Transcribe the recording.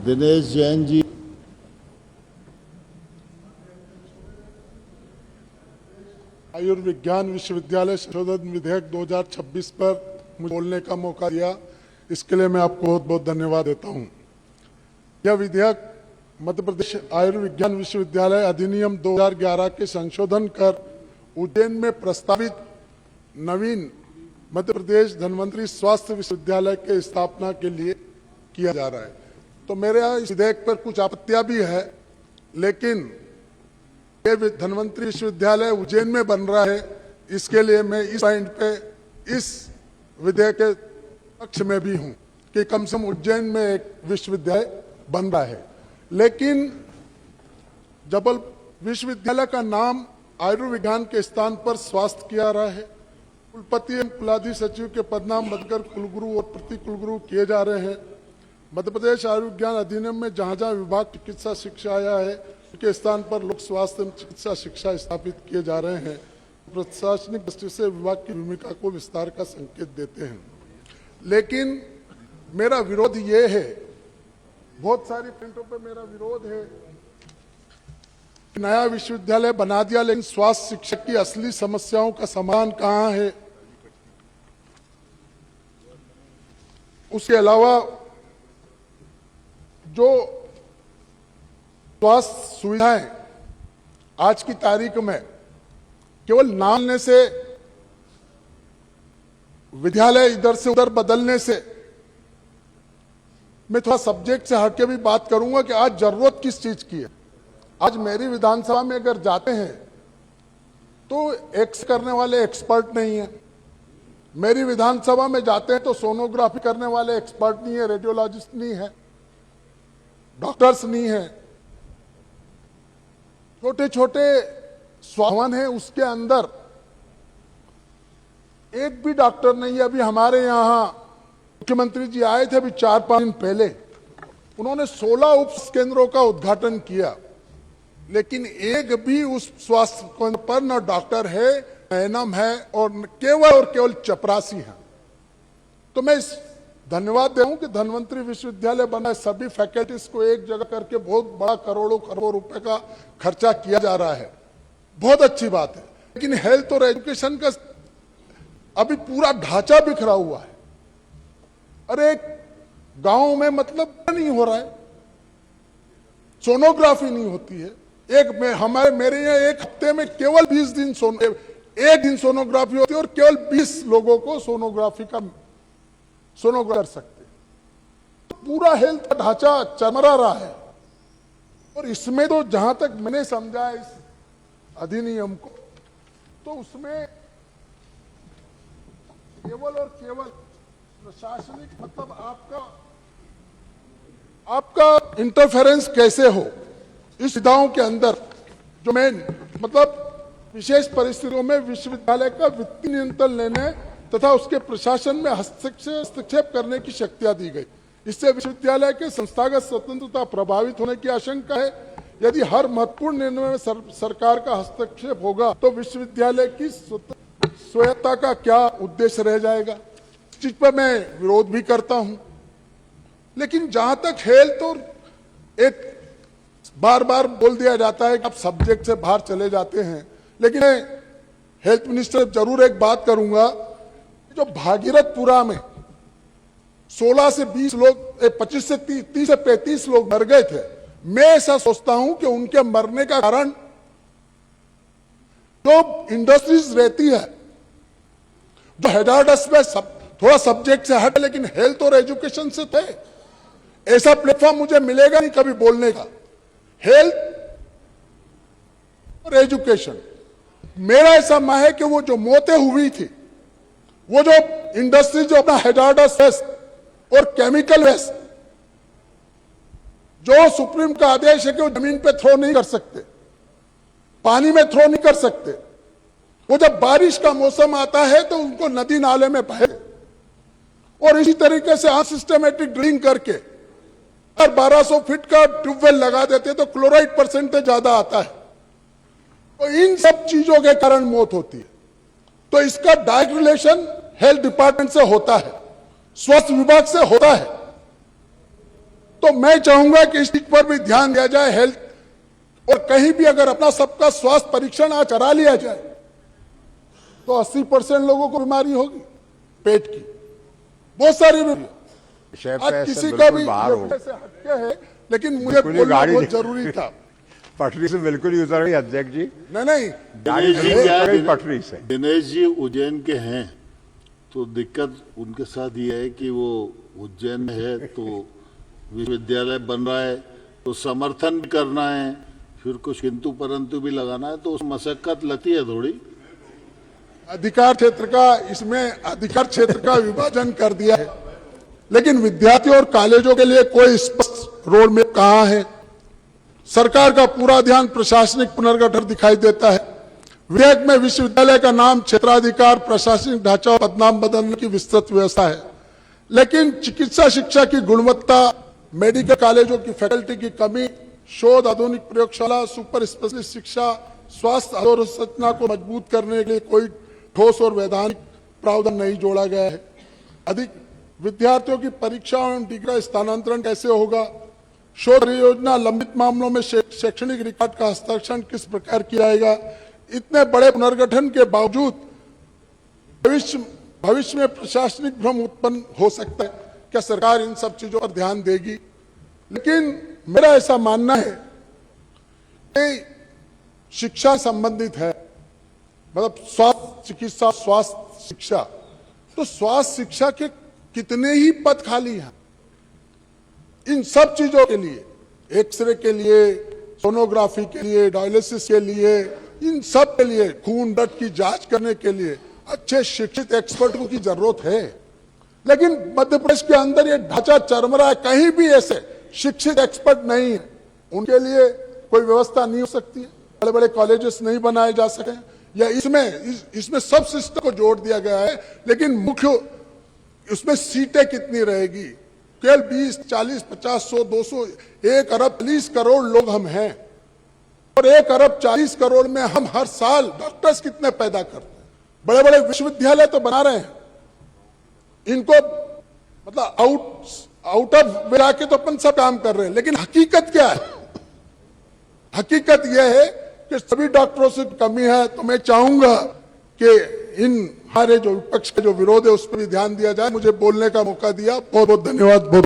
दिनेश जैन जी। आयुर्विज्ञान विश्वविद्यालय संशोधन विधेयक 2026 पर मुझे बोलने का मौका दिया, इसके लिए मैं आपको बहुत बहुत धन्यवाद देता हूं। यह विधेयक मध्य प्रदेश आयुर्विज्ञान विश्वविद्यालय अधिनियम 2011 के संशोधन कर उज्जैन में प्रस्तावित नवीन मध्य प्रदेश धन्वंतरी स्वास्थ्य विश्वविद्यालय के स्थापना के लिए किया जा रहा है। तो मेरे यहाँ इस विधेयक पर कुछ आपत्तियां भी है, लेकिन ये धन्वंतरी विश्वविद्यालय उज्जैन में बन रहा है, इसके लिए मैं इस पॉइंट पे इस विधेयक के पक्ष में भी हूं कि कम से कम उज्जैन में एक विश्वविद्यालय बन रहा है। लेकिन जबल विश्वविद्यालय का नाम आयुर्विज्ञान के स्थान पर स्वास्थ्य किया रहा है। कुलपति एवं कुलाधि सचिव के पदनाम बदलकर कुलगुरु और प्रति कुलगुरु किए जा रहे हैं। मध्य प्रदेश आयुर्विज्ञान अधिनियम में जहां जहां विभाग चिकित्सा शिक्षा आया है, के स्थान पर लोक स्वास्थ्य एवं चिकित्सा शिक्षा स्थापित किए जा रहे हैं। प्रशासनिक दृष्टि से विभाग की भूमिका को विस्तार का संकेत देते हैं। लेकिन मेरा विरोध ये है, बहुत सारी पॉइंटों पर मेरा विरोध है। नया विश्वविद्यालय बना दिया, लेकिन स्वास्थ्य शिक्षा की असली समस्याओं का समाधान कहां है? उसके अलावा जो स्वास्थ्य सुविधाएं आज की तारीख में केवल नाम लेने से, विद्यालय इधर से उधर बदलने से, मैं थोड़ा सब्जेक्ट से हटके भी बात करूंगा कि आज जरूरत किस चीज की है। आज मेरी विधानसभा में अगर जाते हैं तो एक्स करने वाले एक्सपर्ट नहीं है। मेरी विधानसभा में जाते हैं तो सोनोग्राफी करने वाले एक्सपर्ट नहीं है, रेडियोलॉजिस्ट नहीं है, डॉक्टर्स नहीं है। छोटे छोटे स्वास्थ्य है, उसके अंदर एक भी डॉक्टर नहीं है। अभी हमारे यहाँ मुख्यमंत्री जी आए थे अभी 4-5 दिन पहले, उन्होंने 16 उप केंद्रों का उद्घाटन किया, लेकिन एक भी उस स्वास्थ्य केंद्र पर न डॉक्टर है, न एएनएम है, और केवल चपरासी है। तो मैं इस धन्यवाद दे रहा हूं कि धन्वंतरी विश्वविद्यालय बना, सभी फैकल्टीज को एक जगह करके बहुत बड़ा करोड़ों खरबों रुपए का खर्चा किया जा रहा है, बहुत अच्छी बात है। लेकिन हेल्थ और एजुकेशन का अभी पूरा ढांचा बिखरा हुआ है। अरे गांव में मतलब नहीं हो रहा है, सोनोग्राफी नहीं होती है। मेरे यहाँ एक हफ्ते में केवल 20 दिन एक दिन सोनोग्राफी होती है और केवल 20 लोगों को सोनोग्राफी कर सकते। तो पूरा हेल्थ का ढांचा चरमरा रहा है। और इसमें तो जहां तक मैंने समझा इस अधिनियम को, तो उसमें केवल और केवल प्रशासनिक मतलब आपका इंटरफेरेंस कैसे हो इस सुविधाओं के अंदर, जो मैं मतलब विशेष परिस्थितियों में विश्वविद्यालय का वित्तीय नियंत्रण लेने तथा उसके प्रशासन में हस्तक्षेप करने की शक्तियां दी गई। इससे विश्वविद्यालय के संस्थागत स्वतंत्रता प्रभावित होने की आशंका है। यदि हर महत्वपूर्ण निर्णय में सरकार का हस्तक्षेप होगा तो विश्वविद्यालय की स्वायत्तता का क्या उद्देश्य रह जाएगा। इस चीज पर मैं विरोध भी करता हूं। लेकिन जहां तक हेल्थ, और एक बार बार बोल दिया जाता है कि आप सब्जेक्ट से बाहर चले जाते हैं, लेकिन हेल्थ मिनिस्टर जरूर एक बात करूंगा, जो भागीरथपुरा में 16 से 20 लोग, 25 से 30 से 35 लोग मर गए थे, मैं ऐसा सोचता हूं कि उनके मरने का कारण जो इंडस्ट्रीज रहती है, जो हैजार्डस में थोड़ा सब्जेक्ट से हट, लेकिन हेल्थ और एजुकेशन से थे। ऐसा प्लेटफॉर्म मुझे मिलेगा नहीं कभी बोलने का। हेल्थ और एजुकेशन, मेरा ऐसा मानना है कि वो जो मौतें हुई थी, वो जो इंडस्ट्री जो अपना हैजार्डस वेस्ट और केमिकल वेस्ट, जो सुप्रीम का आदेश है कि वो जमीन पे थ्रो नहीं कर सकते, पानी में थ्रो नहीं कर सकते, वो जब बारिश का मौसम आता है तो उनको नदी नाले में बहे, और इसी तरीके से अनसिस्टमेटिक ड्रिलिंग करके अगर 1200 फीट का ट्यूबवेल लगा देते तो क्लोराइड परसेंटेज ज्यादा आता है। तो इन सब चीजों के कारण मौत होती है। तो इसका डायरेक्ट रिलेशन हेल्थ डिपार्टमेंट से होता है, स्वास्थ्य विभाग से होता है। तो मैं चाहूंगा कि इस चीज पर भी ध्यान दिया जाए। हेल्थ और कहीं भी अगर अपना सबका स्वास्थ्य परीक्षण आज करा लिया जाए तो 80% लोगों को बीमारी होगी पेट की, बहुत सारी बीमारी। आज किसी का भी हटके है, लेकिन मुझे बोलना बहुत जरूरी था। पटरी से बिल्कुल ही उतर गई अध्यक्ष जी। नहीं पटरी से। दिनेश जी उज्जैन के हैं, तो दिक्कत उनके साथ ये है कि वो उज्जैन में है तो विश्वविद्यालय बन रहा है तो समर्थन भी करना है, फिर कुछ किंतु परंतु भी लगाना है, तो उस मशक्कत लगती है थोड़ी। अधिकार क्षेत्र का विभाजन कर दिया है, लेकिन विद्यार्थियों और कॉलेजों के लिए कोई स्पष्ट रोड मैप कहां है? सरकार का पूरा ध्यान प्रशासनिक पुनर्गठन दिखाई देता है। विधेयक में विश्वविद्यालय का नाम, क्षेत्राधिकार, प्रशासनिक ढांचा और पदनाम बदलने की विस्तृत व्यवस्था है, लेकिन चिकित्सा शिक्षा की गुणवत्ता, मेडिकल कॉलेजों की फैकल्टी की कमी, शोध, आधुनिक प्रयोगशाला, सुपर स्पेशलिस्ट शिक्षा, स्वास्थ्य अधोसंरचना को मजबूत करने के लिए कोई ठोस और वैधानिक प्रावधान नहीं जोड़ा गया है। अधिक विद्यार्थियों की परीक्षाओं एवं डिग्री स्थानांतरण कैसे होगा? शोध परियोजना, लंबित मामलों में शैक्षणिक रिकॉर्ड का हस्ताक्षर किस प्रकार किया जाएगा? इतने बड़े पुनर्गठन के बावजूद भविष्य में प्रशासनिक भ्रम उत्पन्न हो सकता है। क्या सरकार इन सब चीजों पर ध्यान देगी? लेकिन मेरा ऐसा मानना है कि शिक्षा संबंधित है, मतलब स्वास्थ्य चिकित्सा, स्वास्थ्य शिक्षा, तो स्वास्थ्य शिक्षा के कितने ही पद खाली हैं। इन सब चीजों के लिए, एक्सरे के लिए, सोनोग्राफी के लिए, डायलिसिस के लिए, इन सब के लिए, खून ब्लड की जांच करने के लिए अच्छे शिक्षित एक्सपर्टों की जरूरत है। लेकिन मध्य प्रदेश के अंदर ये ढांचा चरमरा है, कहीं भी ऐसे शिक्षित एक्सपर्ट नहीं है। उनके लिए कोई व्यवस्था नहीं हो सकती है, बड़े बड़े कॉलेजेस नहीं बनाए जा सके, या इसमें सब सिस्टम को जोड़ दिया गया है, लेकिन मुख्य उसमें सीटें कितनी रहेगी? केवल 20, 40, 50, 100, 200, 1 अरब 40 करोड़ लोग हम हैं, और 1 अरब 40 करोड़ में हम हर साल डॉक्टर्स कितने पैदा करते हैं? बड़े बड़े विश्वविद्यालय तो बना रहे हैं, इनको मतलब आउट ऑफ वे आके तो अपन सब काम कर रहे हैं, लेकिन हकीकत क्या है? हकीकत यह है कि सभी डॉक्टरों से कमी है। तो मैं चाहूंगा कि इन हमारे जो विपक्ष का जो विरोध है उस पर भी ध्यान दिया जाए। मुझे बोलने का मौका दिया, बहुत बहुत धन्यवाद। बहुत